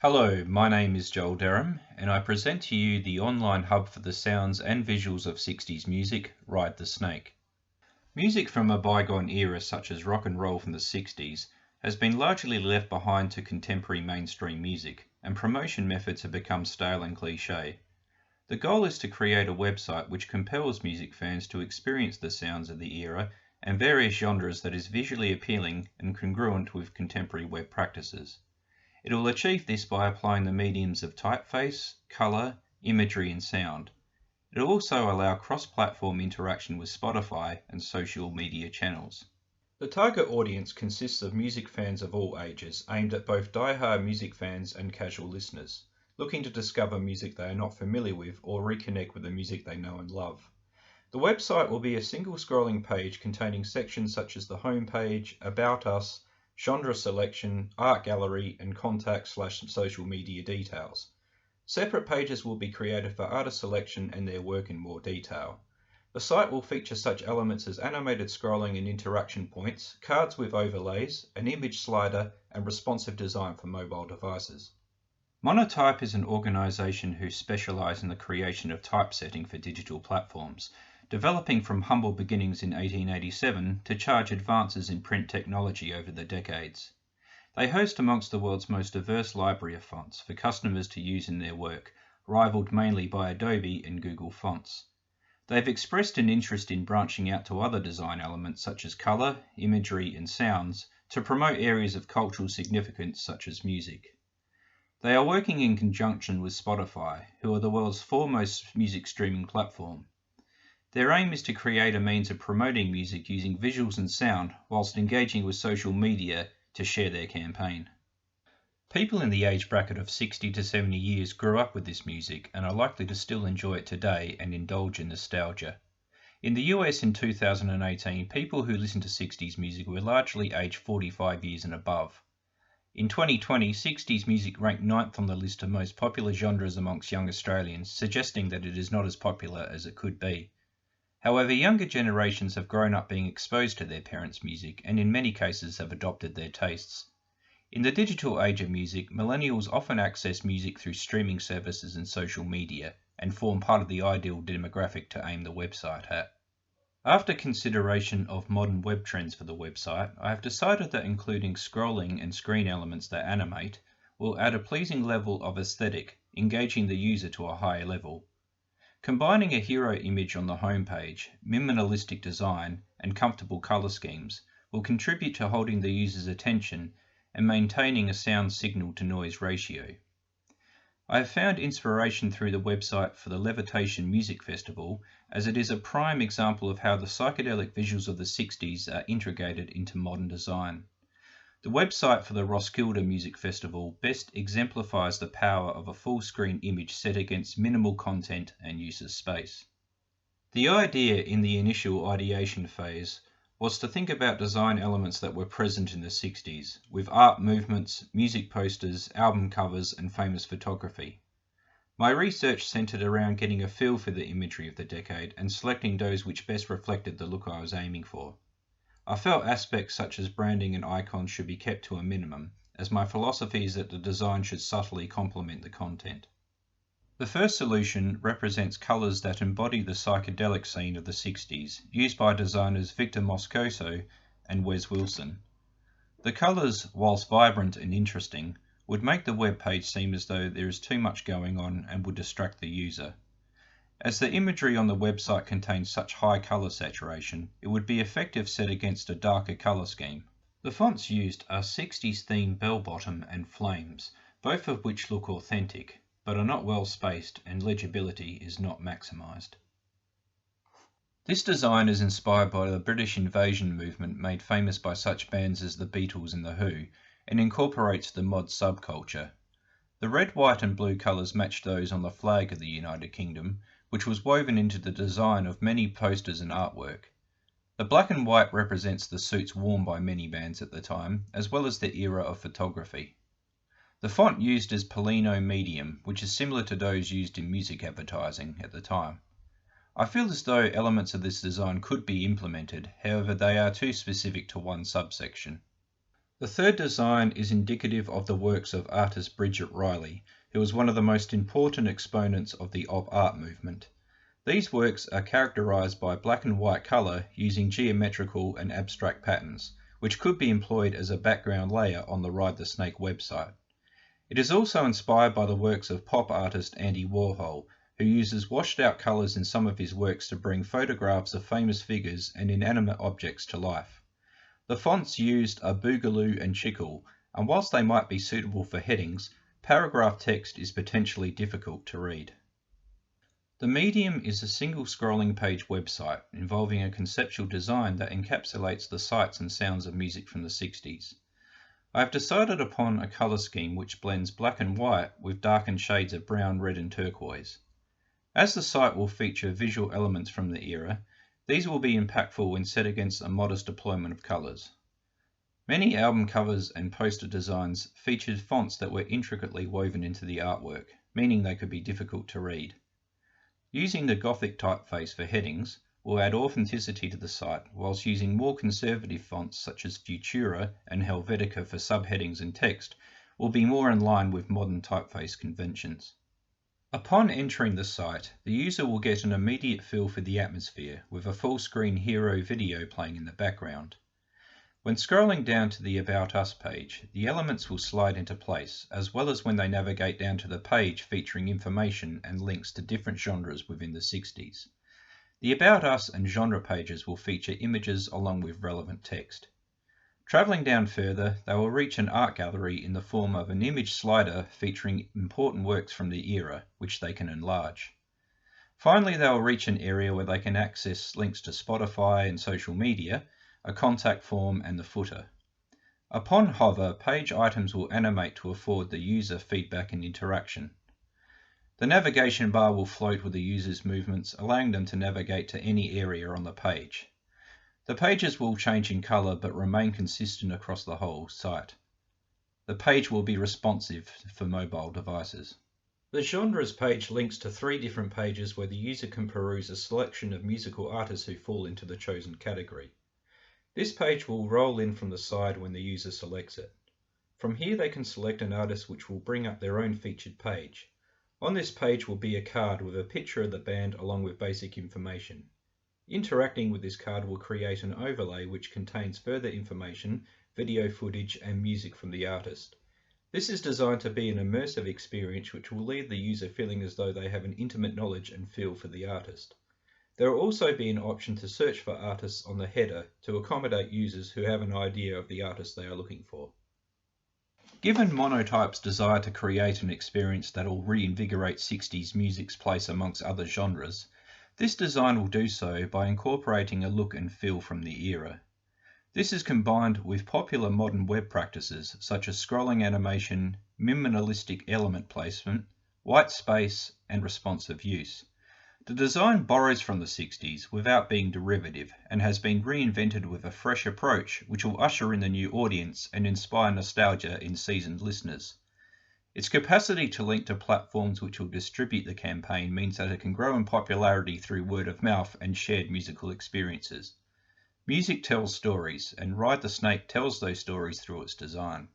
Hello, my name is Joel Derham, and I present to you the online hub for the sounds and visuals of 60s music, Ride the Snake. Music from a bygone era such as rock and roll from the 60s has been largely left behind to contemporary mainstream music, and promotion methods have become stale and cliché. The goal is to create a website which compels music fans to experience the sounds of the era and various genres that is visually appealing and congruent with contemporary web practices. It will achieve this by applying the mediums of typeface, color, imagery, and sound. It will also allow cross-platform interaction with Spotify and social media channels. The target audience consists of music fans of all ages, aimed at both die-hard music fans and casual listeners, looking to discover music they are not familiar with or reconnect with the music they know and love. The website will be a single scrolling page containing sections such as the home page, About Us, genre selection, art gallery, and contact/social media details. Separate pages will be created for artist selection and their work in more detail. The site will feature such elements as animated scrolling and interaction points, cards with overlays, an image slider, and responsive design for mobile devices. Monotype is an organization who specialize in the creation of typesetting for digital platforms, developing from humble beginnings in 1887 to charge advances in print technology over the decades. They host amongst the world's most diverse library of fonts for customers to use in their work, rivaled mainly by Adobe and Google Fonts. They've expressed an interest in branching out to other design elements such as color, imagery, and sounds to promote areas of cultural significance such as music. They are working in conjunction with Spotify, who are the world's foremost music streaming platform. Their aim is to create a means of promoting music using visuals and sound whilst engaging with social media to share their campaign. People in the age bracket of 60 to 70 years grew up with this music and are likely to still enjoy it today and indulge in nostalgia. In the US in 2018, people who listened to 60s music were largely aged 45 years and above. In 2020, 60s music ranked 9th on the list of most popular genres amongst young Australians, suggesting that it is not as popular as it could be. However, younger generations have grown up being exposed to their parents' music and in many cases have adopted their tastes. In the digital age of music, millennials often access music through streaming services and social media and form part of the ideal demographic to aim the website at. After consideration of modern web trends for the website, I have decided that including scrolling and screen elements that animate will add a pleasing level of aesthetic, engaging the user to a higher level. Combining a hero image on the homepage, minimalistic design, and comfortable color schemes will contribute to holding the user's attention and maintaining a sound signal-to-noise ratio. I have found inspiration through the website for the Levitation Music Festival, as it is a prime example of how the psychedelic visuals of the 60s are integrated into modern design. The website for the Roskilde Music Festival best exemplifies the power of a full-screen image set against minimal content and user space. The idea in the initial ideation phase was to think about design elements that were present in the 60s, with art movements, music posters, album covers, and famous photography. My research centered around getting a feel for the imagery of the decade and selecting those which best reflected the look I was aiming for. I felt aspects such as branding and icons should be kept to a minimum, as my philosophy is that the design should subtly complement the content. The first solution represents colors that embody the psychedelic scene of the 60s, used by designers Victor Moscoso and Wes Wilson. The colors, whilst vibrant and interesting, would make the web page seem as though there is too much going on and would distract the user. As the imagery on the website contains such high color saturation, it would be effective set against a darker color scheme. The fonts used are 60s themed bell bottom and flames, both of which look authentic, but are not well spaced and legibility is not maximized. This design is inspired by the British invasion movement made famous by such bands as the Beatles and the Who, and incorporates the mod subculture. The red, white and blue colours match those on the flag of the United Kingdom, which was woven into the design of many posters and artwork. The black and white represents the suits worn by many bands at the time, as well as the era of photography. The font used is Polino Medium, which is similar to those used in music advertising at the time. I feel as though elements of this design could be implemented, however they are too specific to one subsection. The third design is indicative of the works of artist Bridget Riley, who was one of the most important exponents of the op art movement. These works are characterized by black and white color using geometrical and abstract patterns, which could be employed as a background layer on the Ride the Snake website. It is also inspired by the works of pop artist Andy Warhol, who uses washed out colors in some of his works to bring photographs of famous figures and inanimate objects to life. The fonts used are Boogaloo and Chicle, and whilst they might be suitable for headings, paragraph text is potentially difficult to read. The medium is a single scrolling page website involving a conceptual design that encapsulates the sights and sounds of music from the 60s. I have decided upon a colour scheme which blends black and white with darkened shades of brown, red and turquoise. As the site will feature visual elements from the era, these will be impactful when set against a modest deployment of colours. Many album covers and poster designs featured fonts that were intricately woven into the artwork, meaning they could be difficult to read. Using the Gothic typeface for headings will add authenticity to the site, whilst using more conservative fonts such as Futura and Helvetica for subheadings and text will be more in line with modern typeface conventions. Upon entering the site, the user will get an immediate feel for the atmosphere with a full-screen hero video playing in the background. When scrolling down to the About Us page, the elements will slide into place, as well as when they navigate down to the page featuring information and links to different genres within the 60s. The About Us and genre pages will feature images along with relevant text. Travelling down further, they will reach an art gallery in the form of an image slider featuring important works from the era, which they can enlarge. Finally, they will reach an area where they can access links to Spotify and social media, a contact form and the footer. Upon hover, page items will animate to afford the user feedback and interaction. The navigation bar will float with the user's movements, allowing them to navigate to any area on the page. The pages will change in color but remain consistent across the whole site. The page will be responsive for mobile devices. The Genres page links to 3 different pages where the user can peruse a selection of musical artists who fall into the chosen category. This page will roll in from the side when the user selects it. From here they can select an artist which will bring up their own featured page. On this page will be a card with a picture of the band along with basic information. Interacting with this card will create an overlay which contains further information, video footage and music from the artist. This is designed to be an immersive experience which will leave the user feeling as though they have an intimate knowledge and feel for the artist. There will also be an option to search for artists on the header to accommodate users who have an idea of the artist they are looking for. Given Monotype's desire to create an experience that will reinvigorate 60s music's place amongst other genres, this design will do so by incorporating a look and feel from the era. This is combined with popular modern web practices such as scrolling animation, minimalistic element placement, white space, and responsive use. The design borrows from the 60s without being derivative and has been reinvented with a fresh approach which will usher in the new audience and inspire nostalgia in seasoned listeners. Its capacity to link to platforms which will distribute the campaign means that it can grow in popularity through word of mouth and shared musical experiences. Music tells stories, and Ride the Snake tells those stories through its design.